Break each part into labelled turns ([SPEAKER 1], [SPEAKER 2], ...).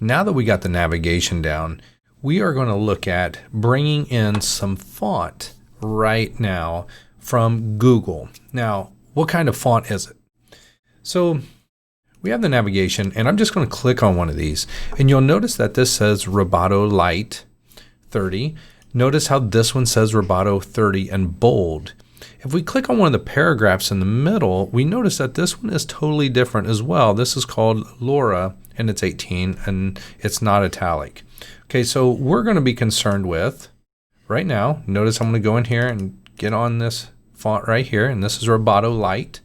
[SPEAKER 1] now that we got the navigation down, we are going to look at bringing in some font right now from Google. Now, what kind of font is it? So we have the navigation, and I'm just going to click on one of these, and you'll notice that this says Roboto Light 30. Notice how this one says Roboto 30 in bold. If we click on one of the paragraphs in the middle, we notice that this one is totally different as well. This is called Laura, and it's 18, and it's not italic. Okay, so we're going to be concerned with, right now, notice I'm going to go in here and get on this font right here, and this is Roboto Light.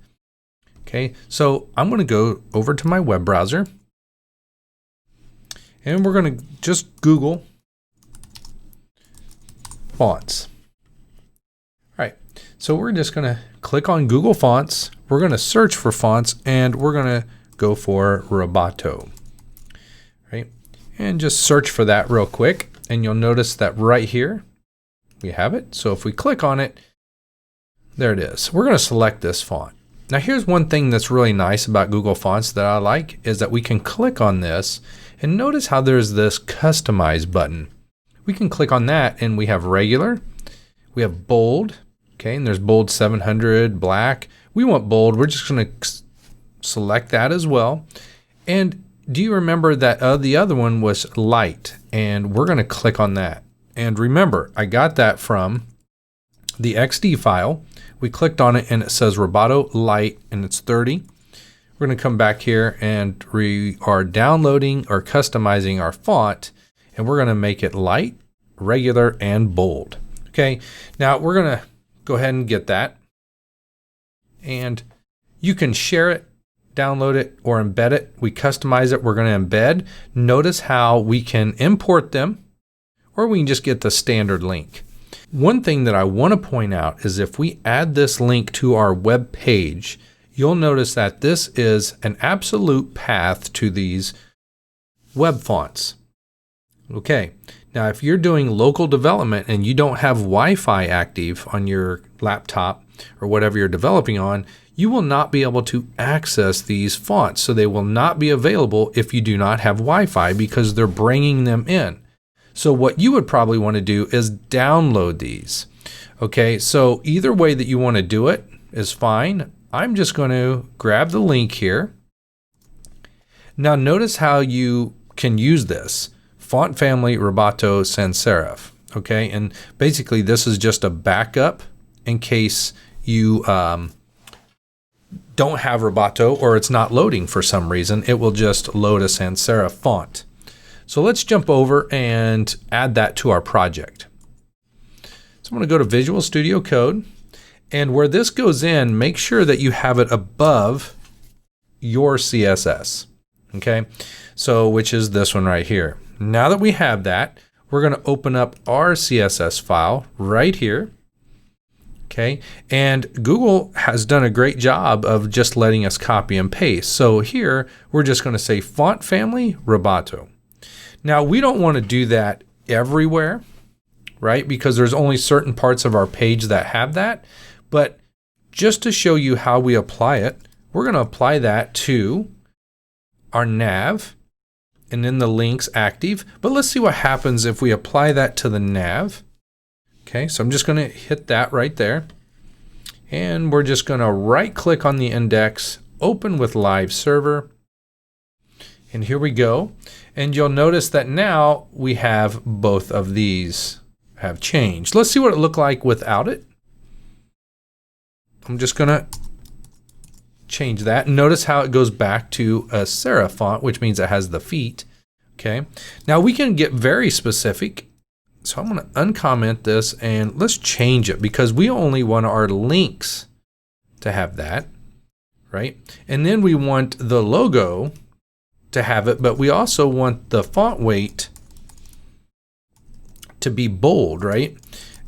[SPEAKER 1] Okay, so I'm going to go over to my web browser, and we're going to just Google fonts. All right, so we're just going to click on Google Fonts. We're going to search for fonts, and we're going to go for Roboto. Right, and just search for that real quick, and you'll notice that right here we have it. So if we click on it, there it is. We're going to select this font. Now here's one thing that's really nice about Google Fonts that I like is that we can click on this and notice how there's this customize button. We can click on that and we have regular, we have bold, okay, and there's bold 700, black. We want bold, we're just going to select that as well. And do you remember that the other one was light, and we're going to click on that. And remember, I got that from the XD file. We clicked on it and it says Roboto Light and it's 30. We're going to come back here and we are downloading or customizing our font, and we're going to make it light, regular, and bold. Okay, now we're going to go ahead and get that. And you can share it, download it, or embed it. We customize it. We're going to embed. Notice how we can import them, or we can just get the standard link. One thing that I want to point out is if we add this link to our web page, you'll notice that this is an absolute path to these web fonts. Okay, now if you're doing local development and you don't have Wi-Fi active on your laptop or whatever you're developing on, you will not be able to access these fonts. So they will not be available if you do not have Wi-Fi because they're bringing them in. So what you would probably want to do is download these. Okay, so either way that you want to do it is fine. I'm just going to grab the link here. Now notice how you can use this. Font family Roboto sans serif. Okay, and basically this is just a backup in case you don't have Roboto or it's not loading for some reason. It will just load a sans serif font. So let's jump over and add that to our project. So I'm going to go to Visual Studio Code, and where this goes in, make sure that you have it above your CSS. Okay, so which is this one right here. Now that we have that, we're going to open up our CSS file right here. Okay, and Google has done a great job of just letting us copy and paste. So here we're just going to say font family Roboto. Now we don't want to do that everywhere, right? Because there's only certain parts of our page that have that. But just to show you how we apply it, we're going to apply that to our nav and then the links active. But let's see what happens if we apply that to the nav. Okay, so I'm just going to hit that right there. And we're just going to right click on the index, open with live server. And here we go. And you'll notice that now we have both of these have changed. Let's see what it looked like without it. I'm just going to change that. Notice how it goes back to a serif font, which means it has the feet. Okay. Now we can get very specific. So I'm going to uncomment this and let's change it because we only want our links to have that, right? And then we want the logo to have it, but we also want the font weight to be bold, right?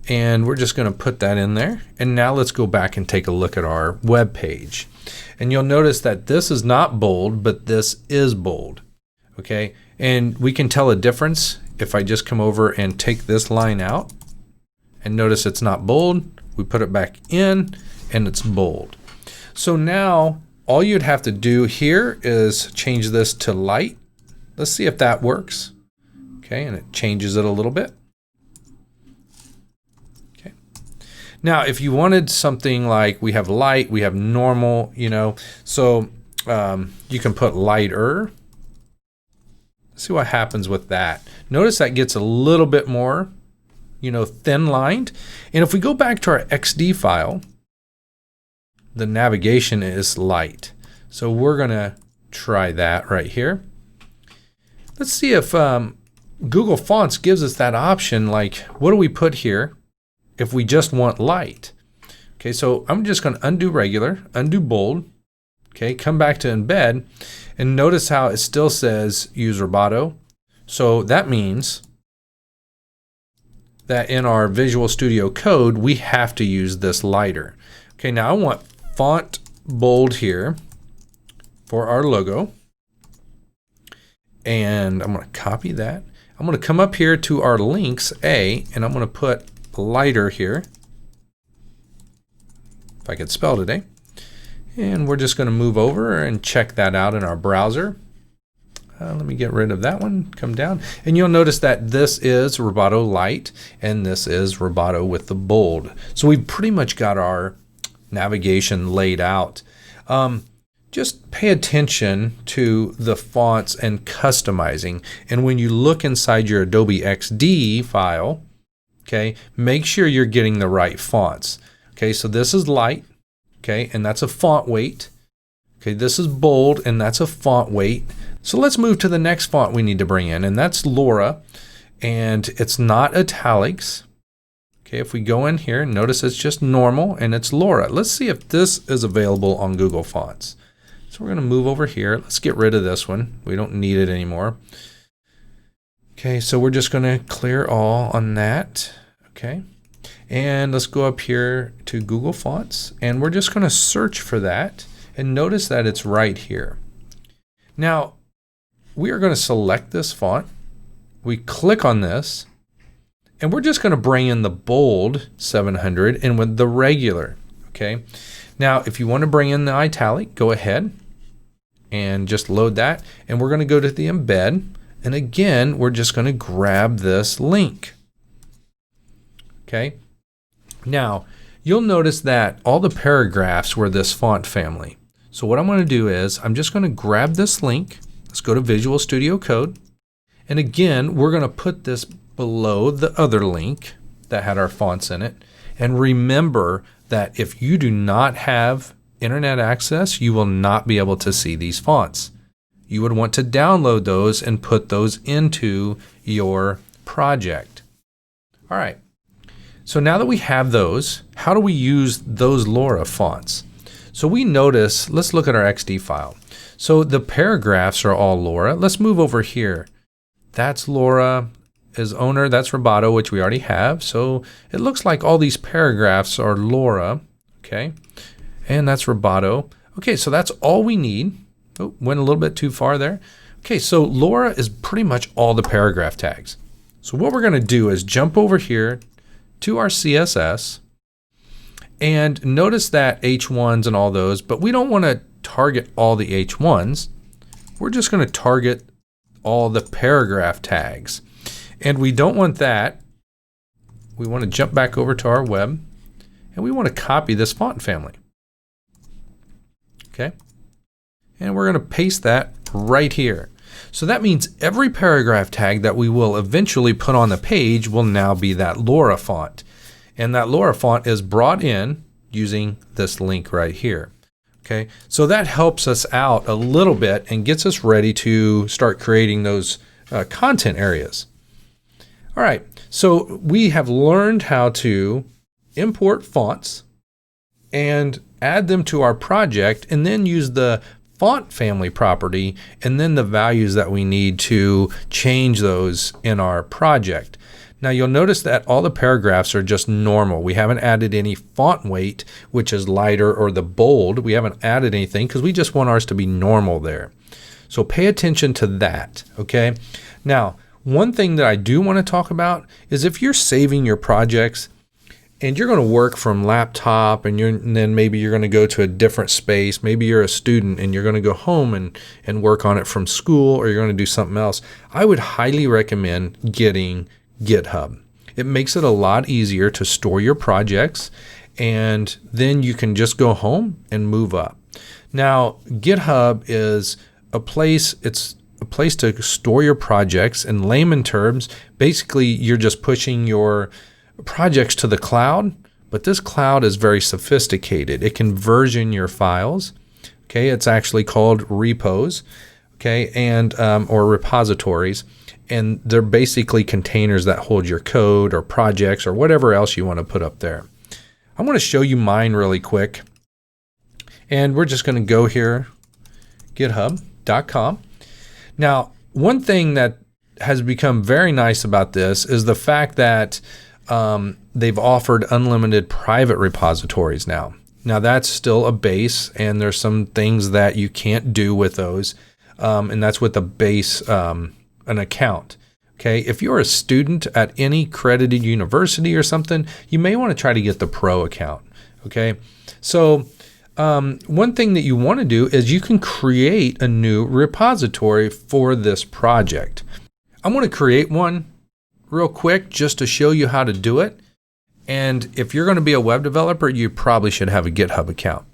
[SPEAKER 1] And we're just going to put that in there. And now let's go back and take a look at our web page. And you'll notice that this is not bold, but this is bold. Okay, and we can tell a difference if I just come over and take this line out. And notice it's not bold. We put it back in and it's bold. So now all you'd have to do here is change this to light Let's see if that works. Okay, and it changes it a little bit. Okay. Now, if you wanted something like we have light, we have normal, so you can put lighter. See what happens with that. Notice that gets a little bit more, thin lined. And if we go back to our XD file, the navigation is light. So we're going to try that right here. Let's see if Google Fonts gives us that option. Like, what do we put here if we just want light? Okay, so I'm just going to undo regular, undo bold. Okay, come back to embed, and notice how it still says use Roboto. So that means that in our Visual Studio Code, we have to use this lighter. Okay, now I want font bold here for our logo. And I'm going to copy that. I'm going to come up here to our links, A, and I'm going to put lighter here. If I could spell today. And we're just going to move over and check that out in our browser. Let me get rid of that one, come down. And you'll notice that this is Roboto Light and this is Roboto with the bold. So we've pretty much got our navigation laid out. Just pay attention to the fonts and customizing. And when you look inside your Adobe XD file, okay, make sure you're getting the right fonts. Okay, so this is light. Okay, and that's a font weight. Okay, this is bold, and that's a font weight. So let's move to the next font we need to bring in, and that's Laura, and it's not italics. Okay, if we go in here, notice it's just normal, and it's Laura. Let's see if this is available on Google Fonts. So we're going to move over here. Let's get rid of this one. We don't need it anymore. Okay, so we're just going to clear all on that. Okay. And let's go up here to Google Fonts, and we're just going to search for that, and notice that it's right here. Now, we are going to select this font. We click on this, and we're just going to bring in the bold 700 and with the regular. Okay. Now, if you want to bring in the italic, go ahead and just load that, and we're going to go to the embed, and again, we're just going to grab this link. Okay. Now, you'll notice that all the paragraphs were this font family. So what I'm going to do is I'm just going to grab this link. Let's go to Visual Studio Code. And again, we're going to put this below the other link that had our fonts in it. And remember that if you do not have internet access, you will not be able to see these fonts. You would want to download those and put those into your project. All right. So now that we have those, how do we use those Laura fonts? So we notice, let's look at our XD file. So the paragraphs are all Laura. Let's move over here. That's Laura as owner, that's Roboto, which we already have. So it looks like all these paragraphs are Laura, okay? And that's Roboto. Okay, so that's all we need. Oh, went a little bit too far there. Okay, so Laura is pretty much all the paragraph tags. So what we're gonna do is jump over here to our CSS, and notice that H1s and all those, but we don't want to target all the H1s. We're just going to target all the paragraph tags, and we don't want that. We want to jump back over to our web, and we want to copy this font family. Okay, and we're going to paste that right here. So that means every paragraph tag that we will eventually put on the page will now be that Laura font. And that Laura font is brought in using this link right here. Okay, so that helps us out a little bit and gets us ready to start creating those content areas. All right, so we have learned how to import fonts and add them to our project, and then use the font family property and then the values that we need to change those in our project. Now you'll notice that all the paragraphs are just normal. We haven't added any font weight, which is lighter, or the bold. We haven't added anything because we just want ours to be normal there. So pay attention to that, okay? Now, one thing that I do want to talk about is if you're saving your projects and you're going to work from laptop, and then maybe you're going to go to a different space. Maybe you're a student and you're going to go home and work on it from school, or you're going to do something else. I would highly recommend getting GitHub. It makes it a lot easier to store your projects, and then you can just go home and move up. Now, GitHub is it's a place to store your projects. In layman terms, basically you're just pushing your projects to the cloud, but this cloud is very sophisticated. It can version your files. Okay, it's actually called repos, okay, and or repositories, and they're basically containers that hold your code or projects or whatever else you want to put up there. I'm going to show you mine really quick, and we're just going to go here, github.com. Now, one thing that has become very nice about this is the fact that they've offered unlimited private repositories now. Now, that's still a base, and there's some things that you can't do with those, and that's with a base, an account. Okay, if you're a student at any accredited university or something, you may want to try to get the pro account. Okay, so one thing that you want to do is you can create a new repository for this project. I'm going to create one real quick just to show you how to do it. And if you're going to be a web developer, you probably should have a GitHub account.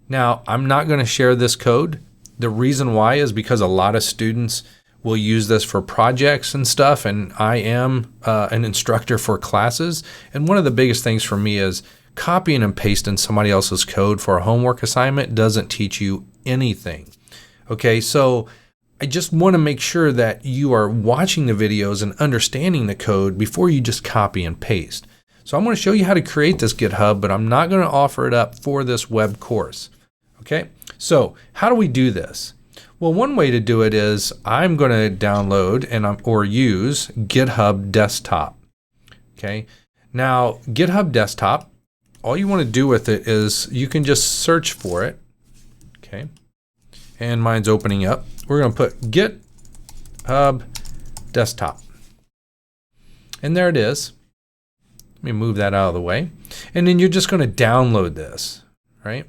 [SPEAKER 1] Now, I'm not going to share this code. The reason why is because a lot of students will use this for projects and stuff, and I am an instructor for classes. And one of the biggest things for me is copying and pasting somebody else's code for a homework assignment doesn't teach you anything. Okay, so I just want to make sure that you are watching the videos and understanding the code before you just copy and paste. So I'm going to show you how to create this GitHub, but I'm not going to offer it up for this web course. Okay, so how do we do this? Well, one way to do it is I'm going to download or use GitHub Desktop. Okay, now GitHub Desktop, all you want to do with it is you can just search for it. Okay, and mine's opening up. We're going to put GitHub Desktop. And there it is. Let me move that out of the way. And then you're just going to download this, right?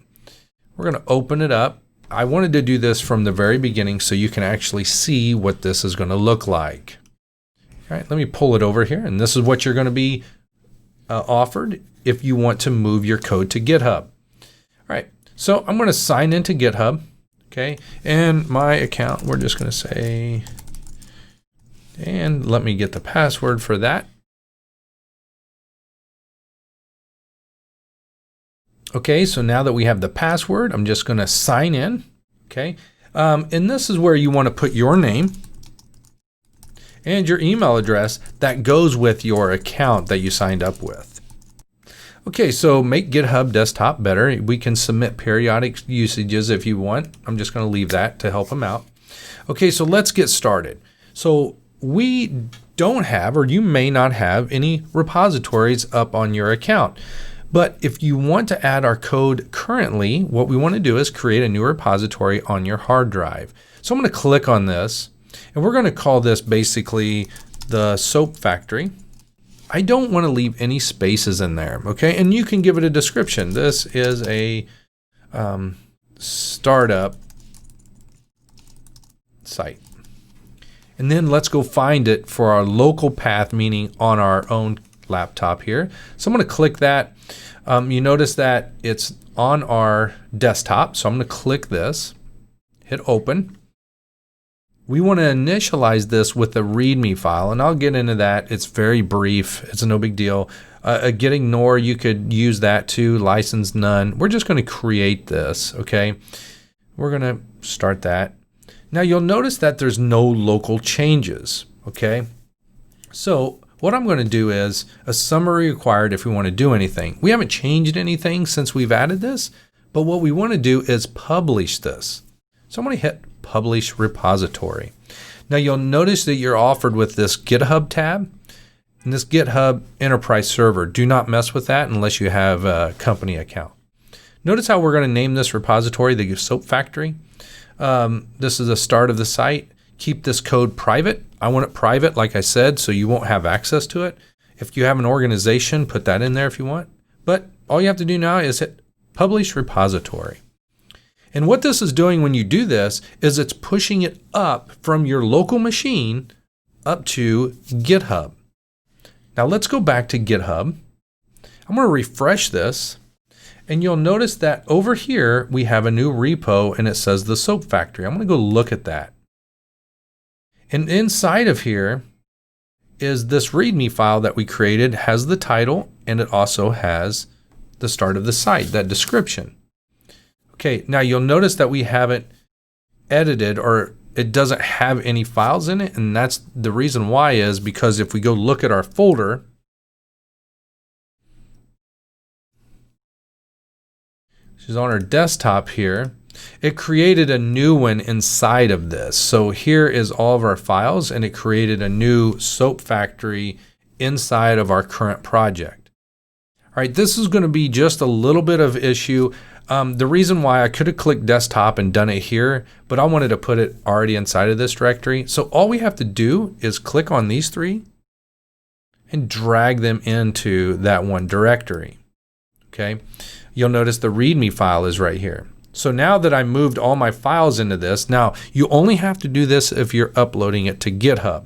[SPEAKER 1] We're going to open it up. I wanted to do this from the very beginning so you can actually see what this is going to look like. All right, let me pull it over here. And this is what you're going to be offered if you want to move your code to GitHub. All right, so I'm going to sign into GitHub. Okay, and my account, we're just going to say, and let me get the password for that. Okay, so now that we have the password, I'm just going to sign in. Okay, and this is where you want to put your name and your email address that goes with your account that you signed up with. Okay, so make GitHub Desktop better. We can submit periodic usages if you want. I'm just going to leave that to help them out. Okay, so let's get started. So we don't have, or you may not have, any repositories up on your account. But if you want to add our code currently, what we want to do is create a new repository on your hard drive. So I'm going to click on this, and we're going to call this basically the Soap Factory. I don't want to leave any spaces in there, okay? And you can give it a description. This is a startup site. And then let's go find it for our local path, meaning on our own laptop here. So I'm going to click that. You notice that it's on our desktop. So I'm going to click this, hit open. We want to initialize this with a README file, and I'll get into that. It's very brief. It's no big deal. Git ignore, you could use that too. License none. We're just going to create this, okay? We're going to start that. Now you'll notice that there's no local changes, okay? So what I'm going to do is a summary required if we want to do anything. We haven't changed anything since we've added this, but what we want to do is publish this. So I'm going to hit Publish Repository. Now you'll notice that you're offered with this GitHub tab and this GitHub Enterprise Server. Do not mess with that unless you have a company account. Notice how we're going to name this repository the Soap Factory. This is the start of the site. Keep this code private. I want it private, like I said, so you won't have access to it. If you have an organization, put that in there if you want. But all you have to do now is hit Publish Repository. And what this is doing when you do this is it's pushing it up from your local machine up to GitHub. Now let's go back to GitHub. I'm going to refresh this, and you'll notice that over here we have a new repo and it says the Soap Factory. I'm going to go look at that. And inside of here is this README file that we created, has the title, and it also has the start of the site, that description. Okay, now you'll notice that we haven't edited, or it doesn't have any files in it, and that's the reason why is because if we go look at our folder, which is on our desktop here, it created a new one inside of this. So here is all of our files, and it created a new Soap Factory inside of our current project. All right, this is going to be just a little bit of issue. The reason why I could have clicked desktop and done it here, but I wanted to put it already inside of this directory. So all we have to do is click on these three and drag them into that one directory. Okay, you'll notice the README file is right here. So now that I moved all my files into this, now you only have to do this if you're uploading it to GitHub.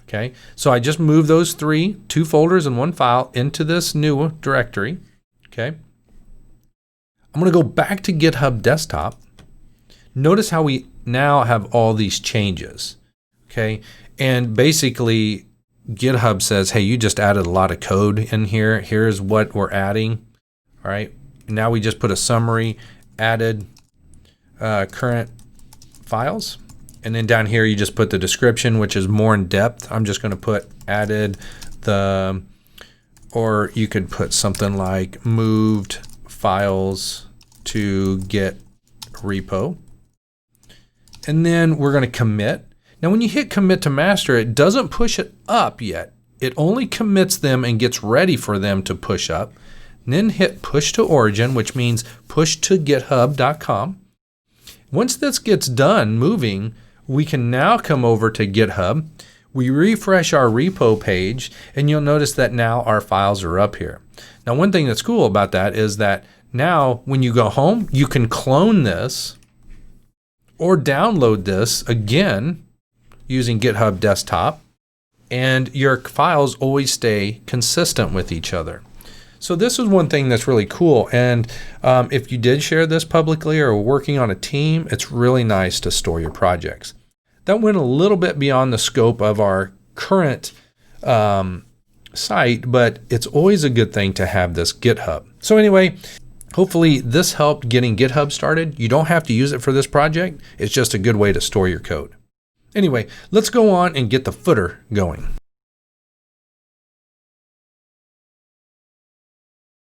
[SPEAKER 1] Okay, so I just moved those two folders and one file into this new directory. Okay, I'm going to go back to GitHub desktop. Notice how we now have all these changes. Okay, and basically GitHub says, hey, you just added a lot of code in here. Here's what we're adding. All right, now we just put a summary, added current files. And then down here, you just put the description, which is more in depth. I'm just going to put added the, or you could put something like moved files to Git repo. And then we're going to commit. Now, when you hit commit to master, it doesn't push it up yet. It only commits them and gets ready for them to push up. And then hit push to origin, which means push to github.com. Once this gets done moving, we can now come over to GitHub. We refresh our repo page, and you'll notice that now our files are up here. Now, one thing that's cool about that is that now when you go home, you can clone this or download this again using GitHub Desktop, and your files always stay consistent with each other. So this is one thing that's really cool, and if you did share this publicly or working on a team, it's really nice to store your projects. That went a little bit beyond the scope of our current site, but it's always a good thing to have this GitHub. So anyway, hopefully this helped getting GitHub started. You don't have to use it for this project. It's just a good way to store your code. Anyway, let's go on and get the footer going.